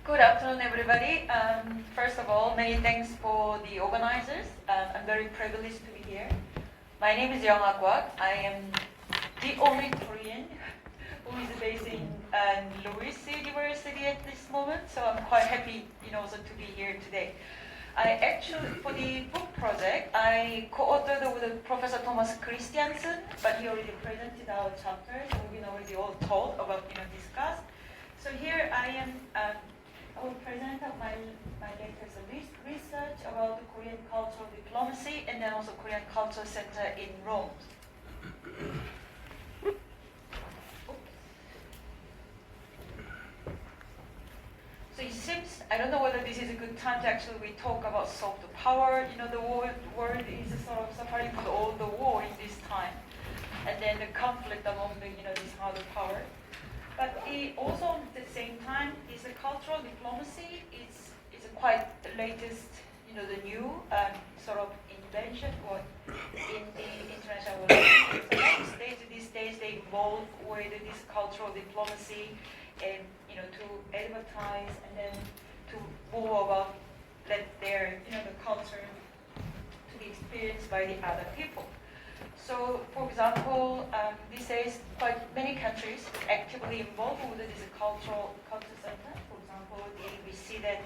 Good afternoon, everybody. First of all, many thanks for the organizers. I'm very privileged to be here. My name is Guahk. I am the only Korean who is based in Louis University at this moment, so I'm quite happy, also to be here today. I actually, for the book project, I co-authored with Professor Thomas Christiansen, but he already presented our chapter, so we've been already all told about, discussed. So here I am. I will present my latest research about the Korean cultural diplomacy and then also Korean Cultural Center in Rome. So it seems, I don't know whether this is a good time to actually talk about soft power. The world is sort of suffering from all the war in this time. And then the conflict among this hard power. But also at the same time, is a cultural diplomacy is a quite the latest, the new sort of invention or in the international relations. So many states these days they involve with this cultural diplomacy and to advertise and then to more about let their the culture to be experienced by the other people. So, for example, these days, quite many countries actively involved with this culture center. For example, we see that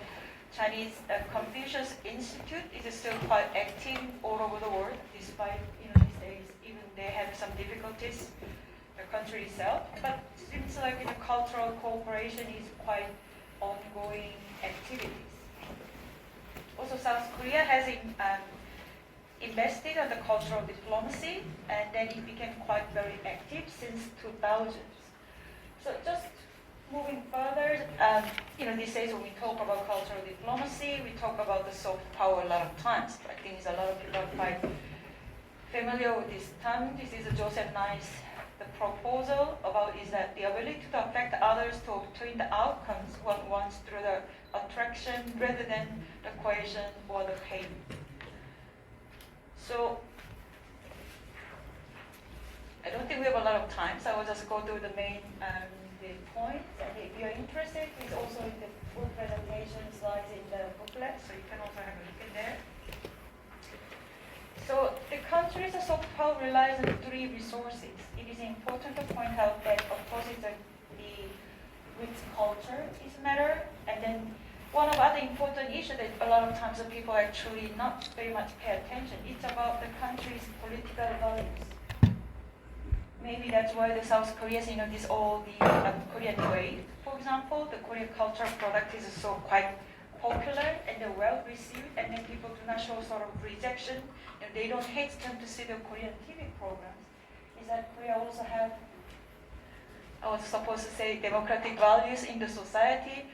Chinese Confucius Institute is still quite active all over the world, despite these days even they have some difficulties, the country itself. But it seems like cultural cooperation is quite ongoing activities. Also, South Korea has invested in the cultural diplomacy, and then it became quite very active since 2000s. So just moving further, these days when we talk about cultural diplomacy, we talk about the soft power a lot of times. I think a lot of people are quite familiar with this term. This is Joseph Nye's the proposal about is that the ability to affect others to obtain the outcomes one wants through the attraction rather than the coercion or the pain. So, I don't think we have a lot of time, so I will just go through the main the points. And if you're interested, it's also in the full presentation slides in the booklet, so you can also have a look in there. So, the country's soft power relies on three resources. It is important to point out that, of course, it's the which culture is matter, and then one of other important issues that a lot of times the people actually not very much pay attention. It's about the country's political values. Maybe that's why the South Koreans, this all the Korean way. For example, the Korean cultural product is so quite popular and they're well received, and then people do not show sort of rejection. They don't hesitate to see the Korean TV programs. Is that Korea also have, I was supposed to say, democratic values in the society.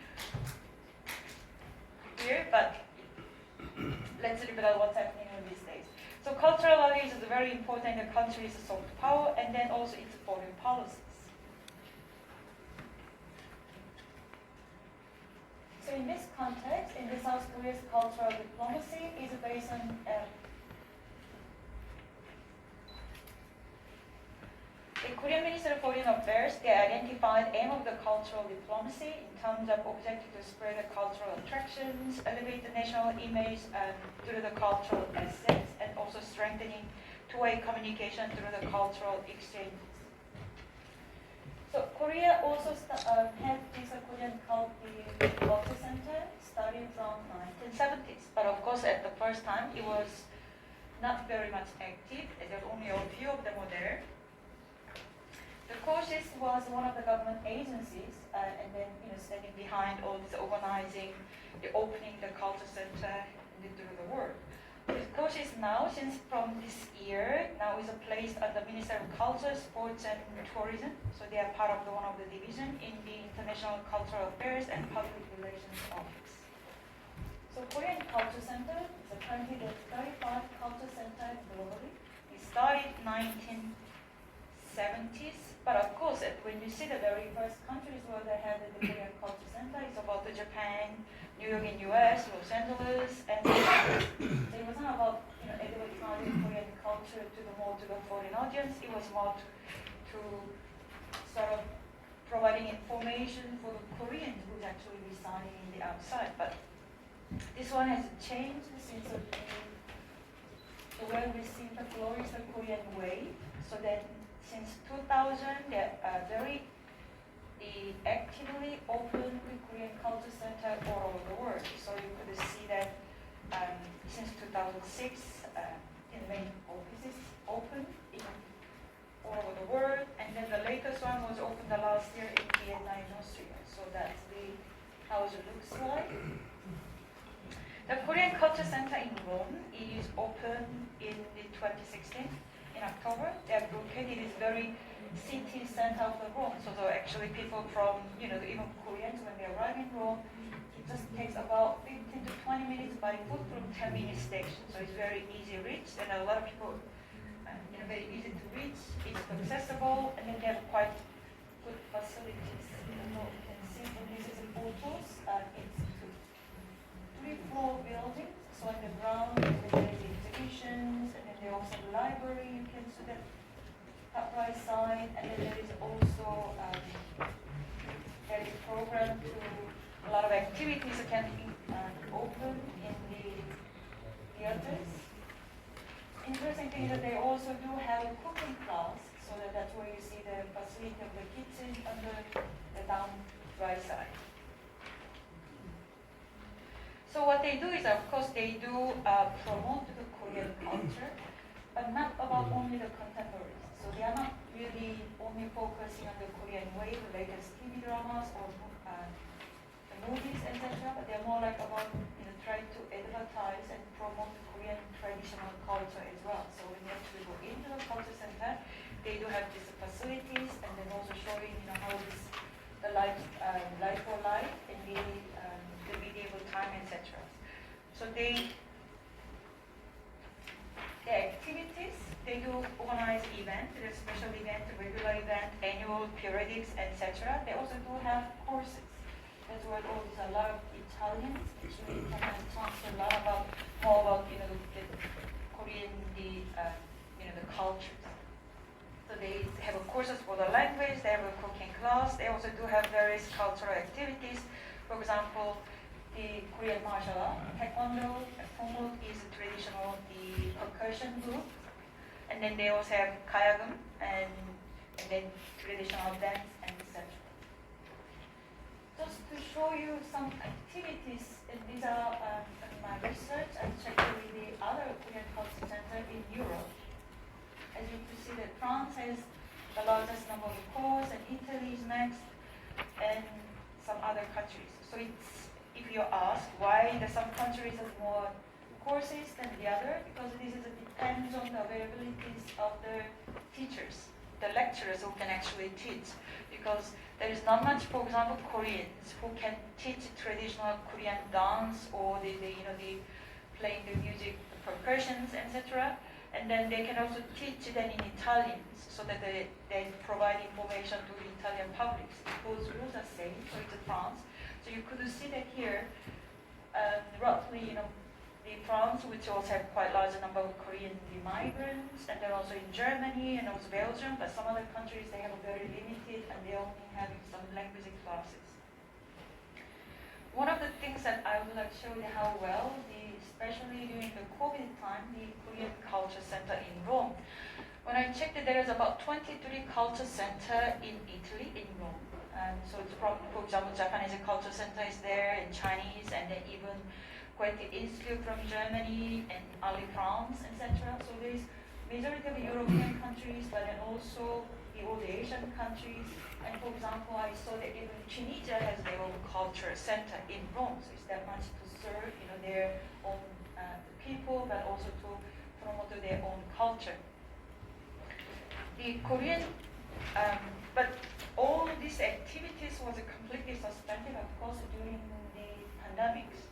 Here, but let's look at what's happening these days. So cultural values is very important in the country's soft power and then also its foreign policies. So in this context, in the South Korea's cultural diplomacy is based on the Korean Ministry of Foreign Affairs, they identified aim of the cultural diplomacy in terms of objective to spread the cultural attractions, elevate the national image through the cultural assets, and also strengthening two-way communication through the cultural exchanges. So Korea also had this Korean Culture Center starting from 1970s, but of course at the first time it was not very much active, and there were only a few of them were there. The courses was one of the government agencies, and then standing behind all this organizing, the opening the culture center through the world. The courses now, since from this year, now is placed at the Ministry of Culture, Sports and Tourism. So they are part of one of the division in the International Cultural Affairs and Public Relations Office. So Korean Culture Center is currently the 35th culture center globally. It started 1970s. But of course, when you see the very first countries where they had the Korean Culture Center, it's about Japan, New York in US, Los Angeles, and it wasn't about advertising Korean culture to the foreign audience. It was more to sort of providing information for the Koreans who's actually residing in the the outside. But this one has changed since the well received the Florist Korean way. So that since 2000, they are very actively open the Korean Culture Center all over the world. So you could see that since 2006, many offices open all over the world, and then the latest one was opened the last year in Vienna, in Austria. So that's how it looks like. The Korean Culture Center in Rome is open in 2016 in October. They are located in the very city center of the Rome. So actually people from even Koreans when they arrive in Rome, it just takes about 15 to 20 minutes by foot from 10-minute station. So it's very easy reach, and a lot of people. Very easy to reach, it's accessible, and then they have quite good facilities. You can see from this is photos. It's three-floor buildings. So on the ground, there is exhibitions, and then they also have a library. You can see that top right side, and then there is also there is a program to a lot of activities that can be open in the theaters. Interesting thing is that they also do have a cooking class, so that's where you see the facility of the kitchen under the down right side. So what they do is, of course, they do promote the Korean culture, but not about only the contemporaries. So they are not really only focusing on the Korean way, the latest TV dramas or the movies, etc. But they're more like about trying to advertise and promote the Korean traditional culture as well. So when you actually go into the culture center, they do have these facilities, and then also showing how the life for life in the medieval time, etc. So their activities, they do organize events, special events, regular event, annual periodics, etc. They also do have courses. That's where there's a lot of Italians, which we can talk a lot more about the Korean the cultures. So they have courses for the language. They have a cooking class. They also do have various cultural activities. For example, the Korean martial art, Taekwondo, Hankuk is a traditional percussion group, and then they also have Kayagum and then traditional dance and etc. Just to show you some activities, and these are my research. I checked with the other Korean Culture Center in Europe. As you can see that France has the largest number of courses, and Italy is next, and some other countries. So if you ask why some countries have more courses than the other, because this depends on the availabilities of the teachers, the lecturers who can actually teach. Because there is not much, for example, Koreans who can teach traditional Korean dance or the playing the music, the percussions, etc. And then they can also teach them in Italian, so that they provide information to the Italian public. Those rules are same, so it's France. So you could see that here, roughly, the France, which also have quite large number of Korean migrants, and then also in Germany and also Belgium, but some other countries, they have a very limited, and they only have some language classes. One of the things that I would like to show you how well, especially during the COVID time, the Korean Culture Center in Rome. When I checked it, there is about 23 culture center in Italy, in Rome. So it's for example, Japanese culture center is there, and Chinese, and then even Goethe Institute from Germany, and Ali France, etc. So there is majority of European countries, but then also all the Asian countries. And for example, I saw that even Tunisia has their own culture center in Rome. So it's that much to serve, their own people, but also to promote their own culture. The Korean, but all these activities was completely suspended, of course, during the pandemics.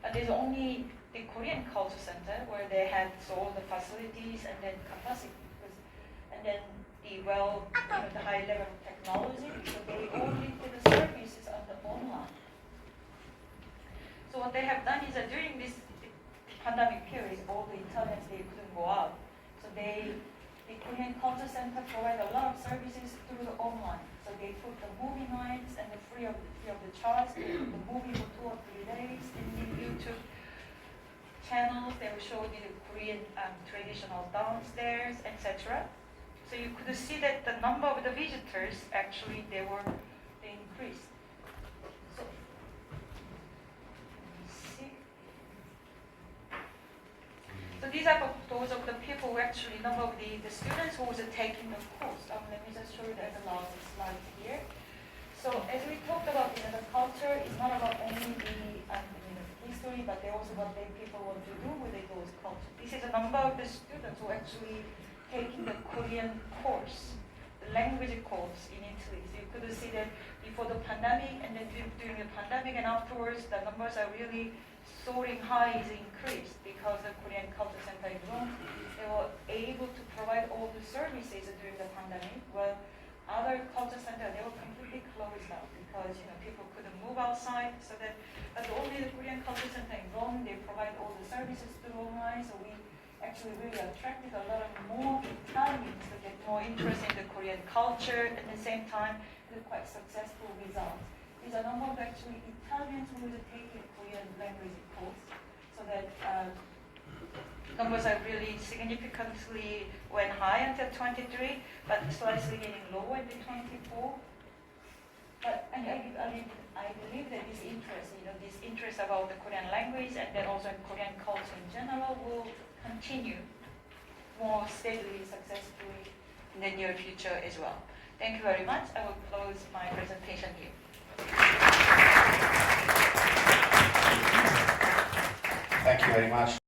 But there's only the Korean Culture Center where they had all the facilities and then capacity, and then the high level of technology. So they only did the services on the online. So what they have done is that during this pandemic period, all the Italians, they couldn't go out. So the Korean Culture Center provide a lot of services through the online. So they took the movie nights and the free of the charge. They took the movie for 2 or 3 days in the YouTube channels. They were showing you the Korean traditional dance, etc. So you could see that the number of the visitors actually they increased. So let me see. So these are those of the people who actually number of the students who was taking the course. Let me just show you the last slide here. So as we talked about, the culture is not about only the history, but they also what the people want to do with those culture. This is a number of the students who actually taking the Korean course, the language course in Italy. So you could see that before the pandemic and then during the pandemic and afterwards, the numbers are really soaring high, is increased because the Korean Culture Center in Rome, they were able to provide all the services during the pandemic. Well, other culture centers, they were completely closed down because people couldn't move outside. So that, but only the Korean Culture Center in Rome, they provide all the services through online. So we actually really attracted a lot of more Italians to get more interest in the Korean culture. At the same time, with quite successful results. There's a number of actually Italians who will take the Korean language course, so that numbers are really significantly went high until 23, but slightly getting lower in the 24. But I believe that this interest about the Korean language and then also Korean culture in general will continue more steadily, successfully in the near future as well. Thank you very much. I will close my presentation here. Thank you very much.